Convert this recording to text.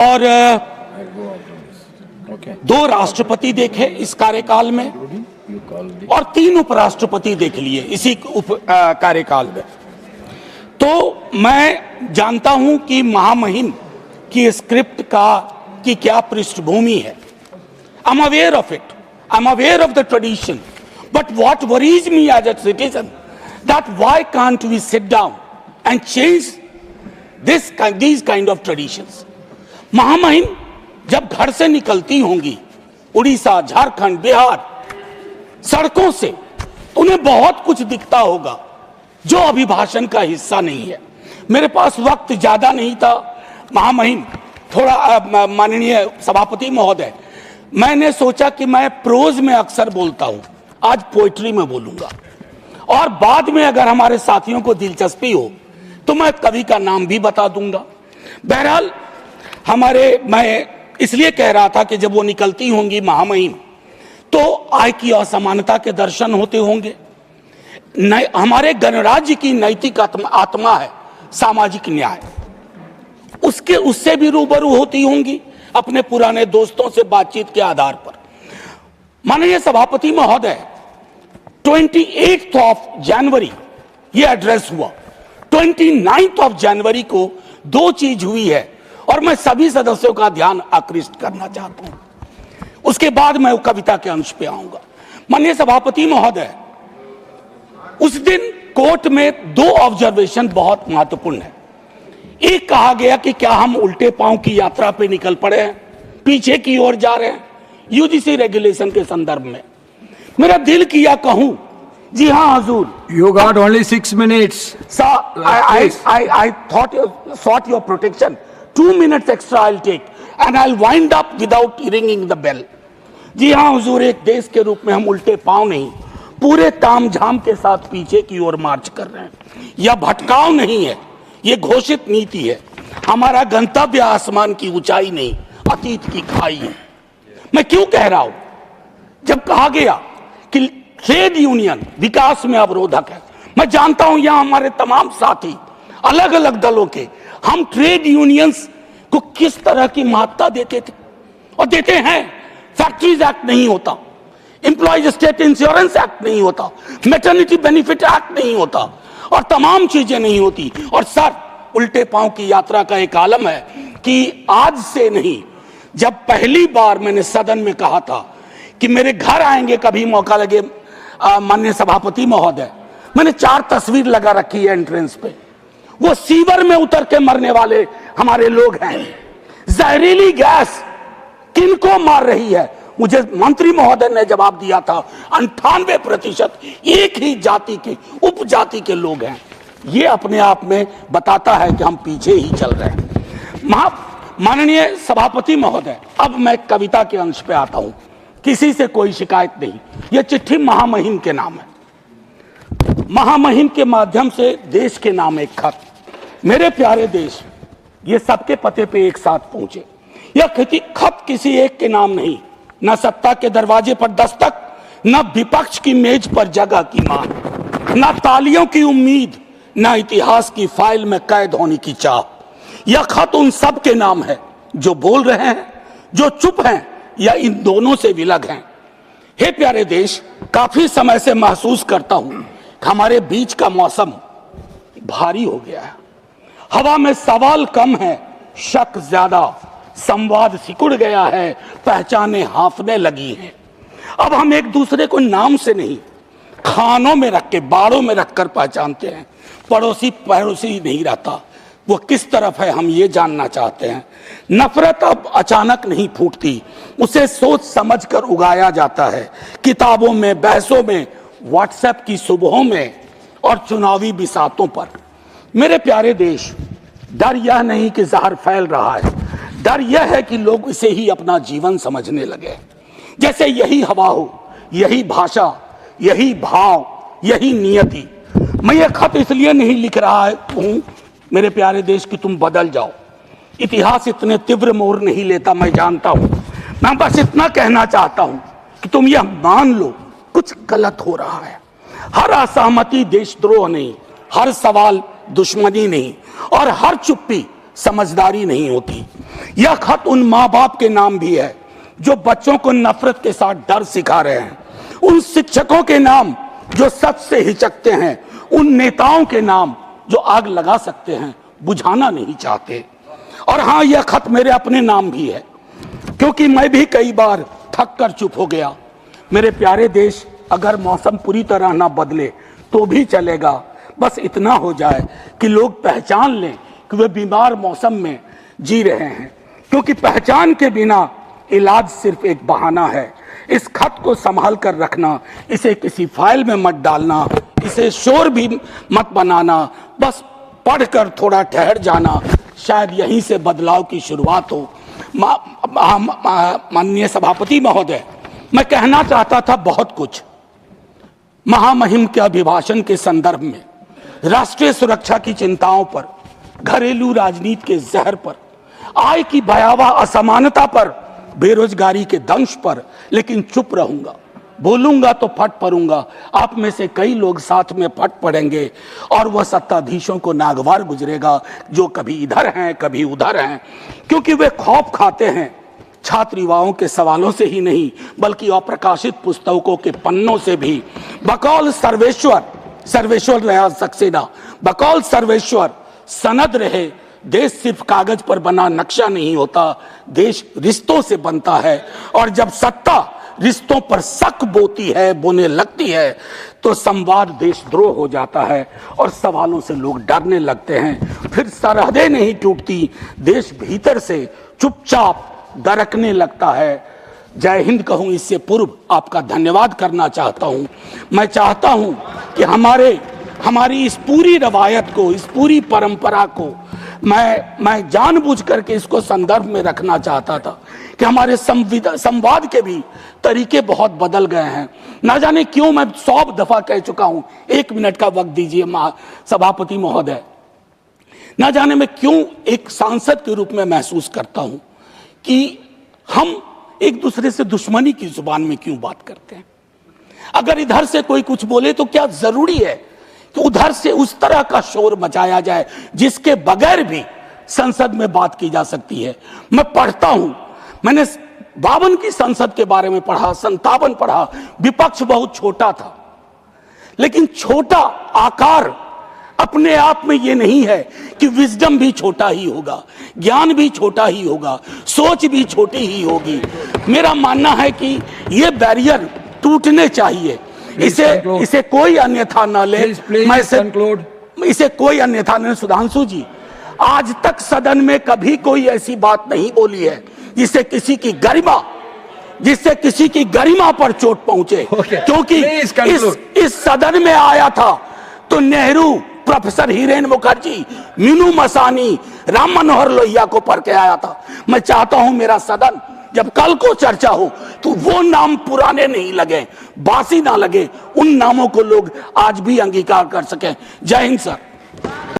और दो राष्ट्रपति देखे इस कार्यकाल में और 3 उपराष्ट्रपति देख लिए इसी कार्यकाल में। तो मैं जानता हूं कि महामहिम की स्क्रिप्ट की क्या पृष्ठभूमि है। I am aware of it, I am aware of the tradition, but what worries me as a citizen that why can't we sit down and change these kind of traditions। महामहिम जब घर से निकलती होंगी उड़ीसा, झारखंड, बिहार, सड़कों से, उन्हें बहुत कुछ दिखता होगा जो अभिभाषण का हिस्सा नहीं है। मेरे पास वक्त ज्यादा नहीं था महामहिम, थोड़ा माननीय सभापति महोदय, मैंने सोचा कि मैं प्रोज में अक्सर बोलता हूं, आज पोइट्री में बोलूंगा और बाद में अगर हमारे साथियों को दिलचस्पी हो तो मैं कवि का नाम भी बता दूंगा। बहरहाल मैं इसलिए कह रहा था कि जब वो निकलती होंगी महामहिम तो आय की असमानता के दर्शन होते होंगे। हमारे गणराज्य की नैतिक आत्मा है सामाजिक न्याय, उससे भी रूबरू होती होंगी अपने पुराने दोस्तों से बातचीत के आधार पर। माननीय सभापति महोदय, 28 जनवरी ये एड्रेस हुआ, 29 जनवरी को 2 चीज हुई है और मैं सभी सदस्यों का ध्यान आकृष्ट करना चाहता हूं। उसके बाद मैं कविता के अंश पे आऊंगा। माननीय सभापति महोदय, उस दिन कोर्ट में 2 ऑब्जर्वेशन बहुत महत्वपूर्ण है। एक कहा गया कि क्या हम उल्टे पांव की यात्रा पे निकल पड़े हैं, पीछे की ओर जा रहे हैं, यूजीसी रेगुलेशन के संदर्भ में। मेरा दिल किया कहूं, जी हाँ हजूर। You got only 6 minutes. Sir, I thought you sought your protection. 2 minutes extra I'll take and I'll wind up without ringing the bell. जी हाँ हुजूर, एक देश के रूप में हम उल्टे पांव नहीं, पूरे तामझाम के साथ पीछे की ओर मार्च कर रहे हैं। यह भटकाव नहीं है, यह घोषित नीति है। हमारा गंतव्य आसमान की ऊंचाई नहीं, अतीत की खाई है। मैं क्यों कह रहा हूं? जब कहा गया कि ट्रेड यूनियन विकास में अवरोधक है, मैं जानता हूं यहां हमारे तमाम साथी अलग अलग दलों के, हम ट्रेड यूनियंस को किस तरह की महत्ता देते थे और देते हैं। फैक्ट्रीज एक्ट नहीं होता, एम्प्लॉयज स्टेट इंश्योरेंस एक्ट नहीं होता, मैटरनिटी बेनिफिट एक्ट नहीं होता और तमाम चीजें नहीं होती। और सर, उल्टे पांव की यात्रा का एक आलम है कि आज से नहीं, जब पहली बार मैंने सदन में कहा था कि मेरे घर आएंगे कभी मौका लगे माननीय सभापति महोदय, मैंने 4 तस्वीर लगा रखी है एंट्रेंस पे। वो सीवर में उतर के मरने वाले हमारे लोग हैं। जहरीली गैस किनको मार रही है? मुझे मंत्री महोदय ने जवाब दिया था 98% एक ही जाति के, उपजाति के लोग हैं। ये अपने आप में बताता है कि हम पीछे ही चल रहे हैं। माननीय सभापति महोदय, अब मैं कविता के अंश पे आता हूं। किसी से कोई शिकायत नहीं, यह चिट्ठी महामहिम के नाम है। महामहिम के माध्यम से देश के नाम एक खत। मेरे प्यारे देश, ये सबके पते पे एक साथ पहुंचे। यह खत किसी एक के नाम नहीं, न सत्ता के दरवाजे पर दस्तक, न विपक्ष की मेज पर जगह की मांग, न तालियों की उम्मीद, न इतिहास की फाइल में कैद होने की चाह। यह खत उन सब के नाम है जो बोल रहे हैं, जो चुप हैं या इन दोनों से विलग हैं। हे प्यारे देश, काफी समय से महसूस करता हूं कि हमारे बीच का मौसम भारी हो गया है। हवा में सवाल कम है, शक ज्यादा, संवाद सिकुड़ गया है, पहचाने हांफने लगी हैं। अब हम एक दूसरे को नाम से नहीं, खानों में रख के, बाड़ों में रखकर पहचानते हैं। पड़ोसी नहीं रहता, वो किस तरफ है हम ये जानना चाहते हैं। नफरत अब अचानक नहीं फूटती, उसे सोच समझ कर उगाया जाता है। किताबों में, बहसों में, व्हाट्सएप की सुबहों में और चुनावी बिसातों पर। मेरे प्यारे देश, डर यह नहीं कि जहर फैल रहा है, डर यह है कि लोग इसे ही अपना जीवन समझने लगे। जैसे यही हवा हो, यही भाषा, यही भाव, यही नियति। मैं ये खत इसलिए नहीं लिख रहा हूं मेरे प्यारे देश कि तुम बदल जाओ। इतिहास इतने तीव्र मोड़ नहीं लेता, मैं जानता हूं। मैं बस इतना कहना चाहता हूं कि तुम यह मान लो कुछ गलत हो रहा है। हर असहमति देशद्रोह नहीं, हर सवाल दुश्मनी नहीं और हर चुप्पी समझदारी नहीं होती। यह खत उन माँ बाप के नाम भी है जो बच्चों को नफरत के साथ डर सिखा रहे हैं, उन शिक्षकों के नाम जो सच से हिचकते हैं, उन नेताओं के नाम जो आग लगा सकते हैं, बुझाना नहीं चाहते। और हाँ, यह खत मेरे अपने नाम भी है, क्योंकि मैं भी कई बार थक कर चुप हो गया। मेरे प्यारे देश, अगर मौसम पूरी तरह ना बदले तो भी चलेगा, बस इतना हो जाए कि लोग पहचान लें कि वे बीमार मौसम में जी रहे हैं, क्योंकि पहचान के बिना इलाज सिर्फ एक बहाना है। इस खत को संभाल कर रखना, इसे किसी फाइल में मत डालना, इसे शोर भी मत बनाना, बस पढ़कर थोड़ा ठहर जाना, शायद यहीं से बदलाव की शुरुआत हो। माननीय सभापति महोदय, मैं कहना चाहता था बहुत कुछ। महामहिम के अभिभाषण के संदर्भ में, राष्ट्रीय सुरक्षा की चिंताओं पर, घरेलू राजनीति के जहर पर, आय की भयावह असमानता पर, बेरोजगारी के दंश पर, लेकिन चुप रहूंगा। बोलूंगा तो फट पड़ूंगा। आप में से कई लोग साथ में फट पड़ेंगे और वह सत्ताधीशों को नागवार गुजरेगा जो कभी इधर हैं कभी उधर हैं, क्योंकि वे खौफ खाते हैं छात्र युवाओं के सवालों से ही नहीं बल्कि अप्रकाशित पुस्तकों के पन्नों से भी। बकौल सर्वेश्वर रहा सक्सेना, बकौल सर्वेश्वर सनद रहे। देश सिर्फ कागज पर बना नक्शा नहीं होता, देश रिश्तों से बनता है। और जब सत्ता रिश्तों पर शक बोने लगती है तो संवाद देशद्रोह हो जाता है और सवालों से लोग डरने लगते हैं। फिर सरहदें नहीं टूटती, देश भीतर से चुपचाप दरकने लगता है। जय हिंद कहूं इससे पूर्व आपका धन्यवाद करना चाहता हूं। मैं चाहता हूं कि हमारी इस पूरी रवायत को, इस पूरी परंपरा को मैं जानबूझ करके इसको संदर्भ में रखना चाहता था कि हमारे संवाद के भी तरीके बहुत बदल गए हैं। ना जाने क्यों, मैं 100 दफा कह चुका हूं। 1 मिनट का वक्त दीजिए सभापति महोदय। ना जाने मैं क्यों एक सांसद के रूप में महसूस करता हूं कि हम एक दूसरे से दुश्मनी की जुबान में क्यों बात करते हैं। अगर इधर से कोई कुछ बोले तो क्या जरूरी है कि उधर से उस तरह का शोर मचाया जाए जिसके बगैर भी संसद में बात की जा सकती है। मैं पढ़ता हूं, मैंने 52 की संसद के बारे में पढ़ा, 57 पढ़ा। विपक्ष बहुत छोटा था, लेकिन छोटा आकार अपने आप में ये नहीं है कि विजडम भी छोटा ही होगा, ज्ञान भी छोटा ही होगा, सोच भी छोटी ही होगी। मेरा मानना है कि ये बैरियर टूटने चाहिए। इसे कोई अन्यथा न ले। इसे कोई अन्यथा न। सुधांशु जी, आज तक सदन में कभी कोई ऐसी बात नहीं बोली है जिससे किसी की गरिमा पर चोट पहुंचे। क्योंकि इस सदन में आया था तो नेहरू, प्रोफेसर हिरेन मुखर्जी, मीनू मसानी, राम मनोहर लोहिया को पढ़ के आया था। मैं चाहता हूं मेरा सदन जब कल को चर्चा हो तो वो नाम पुराने नहीं लगे, बासी ना लगे, उन नामों को लोग आज भी अंगीकार कर सकें। जय हिंद सर।